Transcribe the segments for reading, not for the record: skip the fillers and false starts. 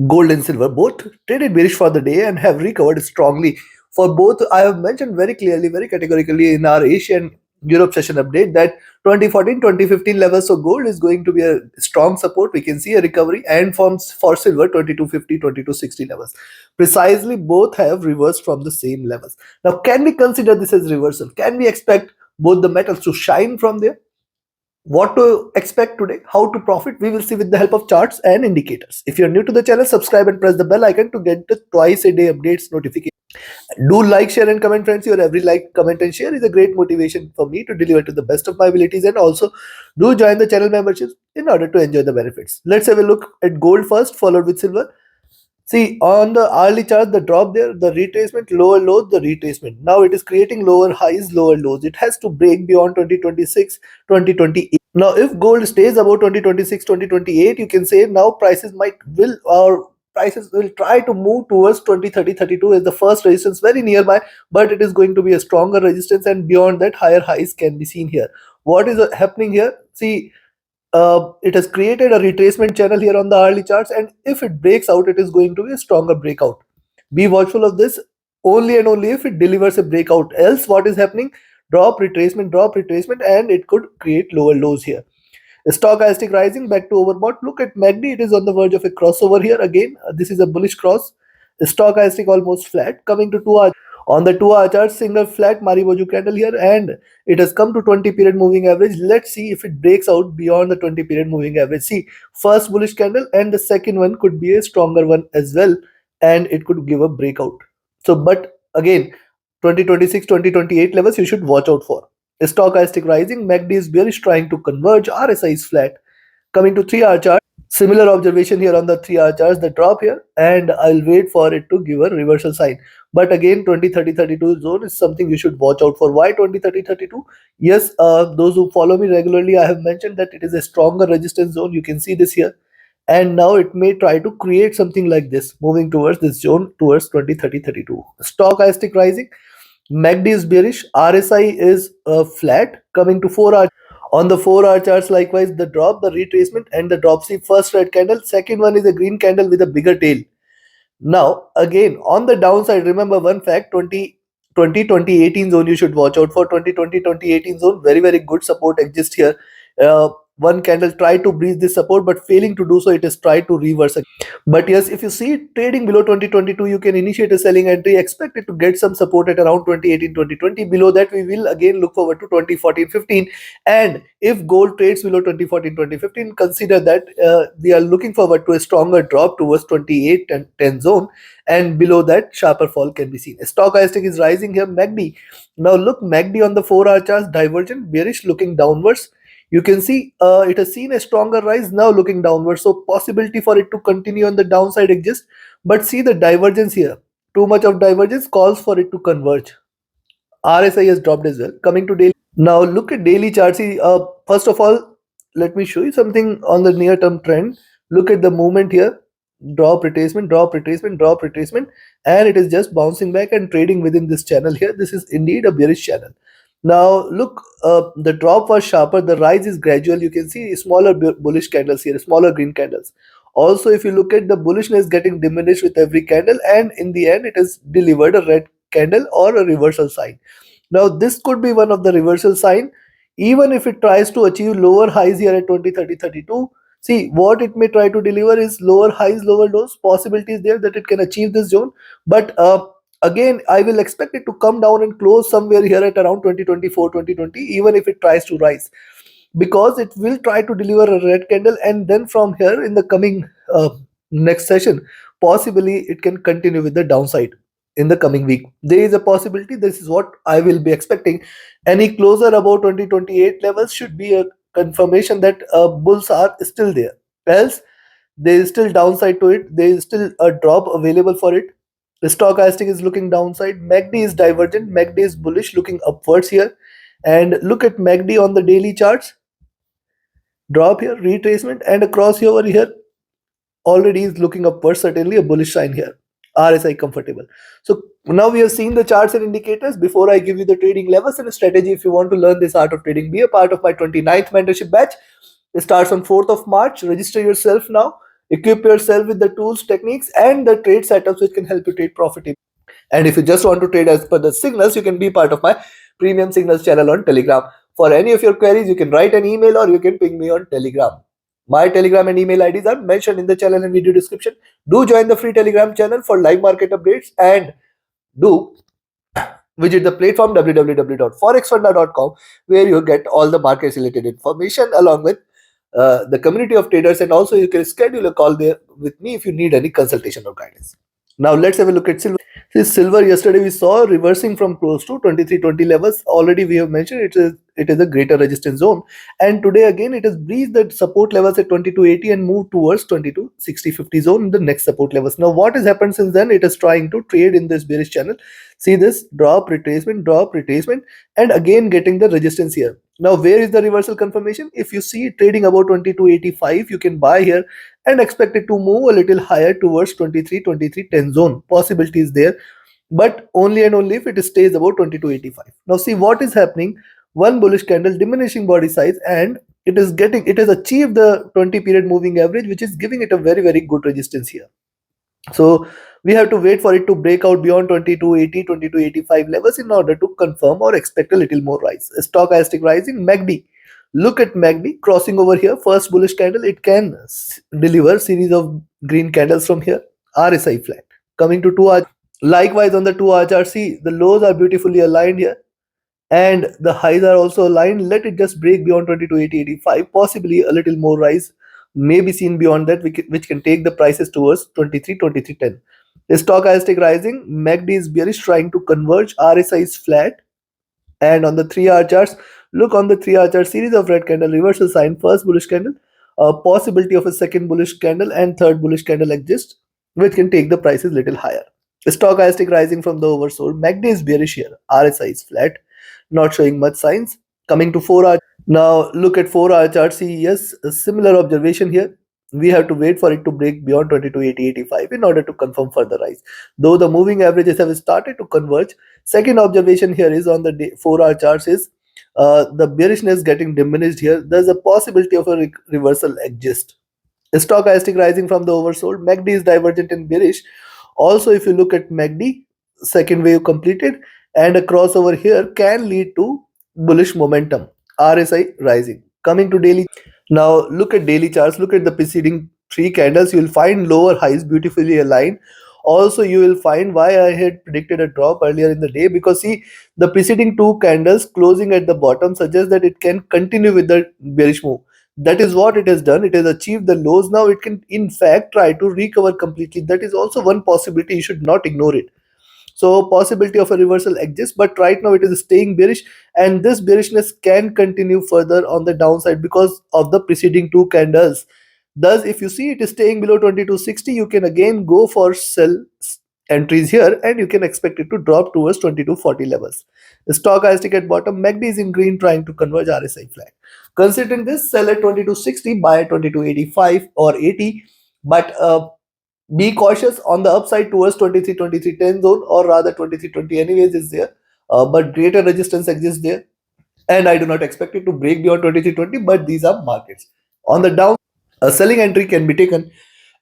Gold and silver both traded bearish for the day and have recovered strongly. For both, I have mentioned very clearly, very categorically in our Asian Europe session update that 2014-2015 levels for gold is going to be a strong support. We can see a recovery, and for silver 2250, 2260 levels. Precisely both have reversed from the same levels. Now, can we consider this as reversal? Can we expect both the metals to shine from there? What to expect today, how to profit, we will see with the help of charts and indicators. If you're new to the channel, subscribe and press the bell icon to get the twice a day updates notification. Do like, share and comment, friends. Your every like, comment and share is a great motivation for me to deliver to the best of my abilities. And also do join the channel memberships in order to enjoy the benefits. Let's have a look at gold first, followed with silver. See, on the hourly chart, the drop there, the retracement, lower lows, the retracement. Now it is creating lower highs, lower lows. It has to break beyond 2026, 2028. Now, if gold stays above 2026, 2028, you can say now prices will try to move towards 2030, 32 as the first resistance very nearby, but it is going to be a stronger resistance, and beyond that, higher highs can be seen here. What is happening here? See, it has created a retracement channel here on the hourly charts, and if it breaks out, it is going to be a stronger breakout. Be watchful of this only and only if it delivers a breakout. Else, what is happening? Drop retracement, and it could create lower lows here. Stochastic rising back to overbought. Look at MACD, it is on the verge of a crossover here again. This is a bullish cross. Stochastic almost flat, coming to 2 hour. On the 2 hour chart, single flat Mariboju candle here, and it has come to 20 period moving average. Let's see if it breaks out beyond the 20 period moving average. See, first bullish candle and the second one could be a stronger one as well, and it could give a breakout. So, but again, 2026, 2028 levels you should watch out for. Stochastic rising, MACD is bearish trying to converge, RSI is flat. Coming to 3 hour chart, similar observation here on the 3 hour charts, the drop here, and I'll wait for it to give a reversal sign. But again, 20, 30, 32 zone is something you should watch out for. Why 20, 30, 32? Yes, those who follow me regularly, I have mentioned that it is a stronger resistance zone. You can see this here. And now it may try to create something like this, moving towards this zone towards 20, 30, 32. Stochastic rising, MACD is bearish, RSI is flat, coming to 4 hour. On the 4 hour charts, likewise, the drop, the retracement, and the drop. See, first red candle, second one is a green candle with a bigger tail. Now, again, on the downside, remember one fact, 2018 zone you should watch out for. 2018 zone, very, very good support exists here. One candle tried to breach this support, but failing to do so, it has tried to reverse. But yes, if you see it trading below 2022, you can initiate a selling entry, expect it to get some support at around 2018, 2020. Below that, we will again look forward to 2014, 15. And if gold trades below 2014, 2015, consider that we are looking forward to a stronger drop towards 28 and 10 zone. And below that, sharper fall can be seen. Stochastic is rising here, MACD. Now look, MACD on the 4 hour charts, divergent, bearish, looking downwards. You can see it has seen a stronger rise, now looking downwards. So possibility for it to continue on the downside exists. But see the divergence here. Too much of divergence calls for it to converge. RSI has dropped as well. Coming to daily. Now look at daily charts. See, first of all, let me show you something on the near term trend. Look at the movement here. Drop retracement, drop retracement, drop retracement, and it is just bouncing back and trading within this channel here. This is indeed a bearish channel. Now look, the drop was sharper, the rise is gradual. You can see smaller bullish candles here, smaller green candles. Also, if you look at the bullishness getting diminished with every candle, and in the end it has delivered a red candle or a reversal sign. Now this could be one of the reversal sign, even if it tries to achieve lower highs here at 20, 30, 32. See, what it may try to deliver is lower highs, lower lows. Possibility is there that it can achieve this zone, but again, I will expect it to come down and close somewhere here at around 2024, 2020, even if it tries to rise, because it will try to deliver a red candle, and then from here in the coming next session, possibly it can continue with the downside in the coming week. There is a possibility. This is what I will be expecting. Any closer about 2028 levels should be a confirmation that bulls are still there. Else, there is still downside to it. There is still a drop available for it. The stochastic is looking downside. MACD is divergent. MACD is bullish, looking upwards here. And look at MACD on the daily charts. Drop here, retracement, and across here over here. Already is looking upwards. Certainly a bullish sign here. RSI comfortable. So now we have seen the charts and indicators. Before I give you the trading levels and strategy, if you want to learn this art of trading, be a part of my 29th mentorship batch. It starts on 4th of March. Register yourself now. equip yourself with the tools, techniques, and the trade setups which can help you trade profitably. And if you just want to trade as per the signals, you can be part of my premium signals channel on Telegram. For any of your queries, you can write an email or you can ping me on Telegram. My Telegram and email IDs are mentioned in the channel and video description. Do join the free Telegram channel for live market updates, and do visit the platform www.forexfunda.com, where you get all the markets related information along with the community of traders, and also you can schedule a call there with me if you need any consultation or guidance. Now let's have a look at silver. See, silver yesterday we saw reversing from close to 2320 levels. Already we have mentioned it is a greater resistance zone, and today again it has breached the support levels at 2280 and moved towards 2260-50 zone in the next support levels. Now what has happened since then? It is trying to trade in this bearish channel. See this drop, retracement, and again getting the resistance here. Now where is the reversal confirmation? If you see it trading about 2285, you can buy here and expect it to move a little higher towards 23-2310 zone. Possibility is there, but only and only if it stays about 2285. Now see what is happening. One bullish candle, diminishing body size, and it has achieved the 20 period moving average, which is giving it a very good resistance here. So we have to wait for it to break out beyond 2280, 2285 levels in order to confirm or expect a little more rise. Stochastic rising, MACD. Look at MACD crossing over here. First bullish candle, it can deliver series of green candles from here. RSI flat. Coming to 2 hour. Likewise on the 2 hour chart, see the lows are beautifully aligned here, and the highs are also aligned. Let it just break beyond 2280-85, possibly a little more rise may be seen beyond that, which can take the prices towards 23-2310. Stochastic rising, MACD is bearish, trying to converge. RSI is flat, and on the 3 hour charts, look on the 3 hour chart, series of red candle, reversal sign, first bullish candle, a possibility of a second bullish candle and third bullish candle exists, which can take the prices little higher. Stochastic rising from the oversold, MACD is bearish here, RSI is flat, not showing much signs. Coming to 4 hour. Now look at 4 hour chart. See, yes, a similar observation here. We have to wait for it to break beyond 2280-85 in order to confirm further rise. Though the moving averages have started to converge. Second observation here is on the 4 hour charts is the bearishness getting diminished here. There's a possibility of a reversal exist. Stochastic rising from the oversold. MACD is divergent and bearish. Also, if you look at MACD, second wave completed, and a crossover here can lead to bullish momentum. RSI rising. Coming to daily. Now look at daily charts. Look at the preceding three candles. You will find lower highs beautifully aligned. Also, you will find why I had predicted a drop earlier in the day, because see the preceding two candles closing at the bottom suggests that it can continue with the bearish move. That is what it has done. It has achieved the lows. Now it can in fact try to recover completely. That is also one possibility. You should not ignore it. So possibility of a reversal exists, but right now it is staying bearish, and this bearishness can continue further on the downside because of the preceding two candles. Thus, if you see it is staying below 2260, you can again go for sell entries here, and you can expect it to drop towards 2240 levels. The stochastic at bottom, MACD is in green, trying to converge. RSI flat. Considering this, sell at 2260, buy at 2285 or 80, but be cautious on the upside towards 23-2310 zone, or rather 2320 anyways is there, but greater resistance exists there, and I do not expect it to break beyond 2320, but these are markets. On the down, a selling entry can be taken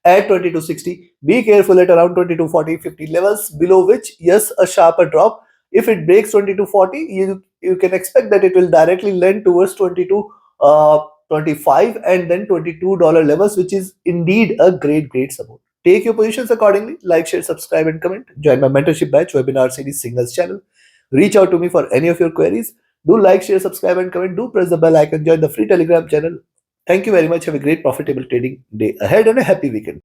at 2260. Be careful at around 2240-50 levels, below which, yes, a sharper drop. If it breaks 2240, you can expect that it will directly lend towards 2225 and then $22 levels, which is indeed a great support. Take your positions accordingly. Like, share, subscribe, and comment. Join my mentorship batch webinar series Signals channel. Reach out to me for any of your queries. Do like, share, subscribe, and comment. Do press the bell icon. Join the free Telegram channel. Thank you very much. Have a great profitable trading day ahead and a happy weekend.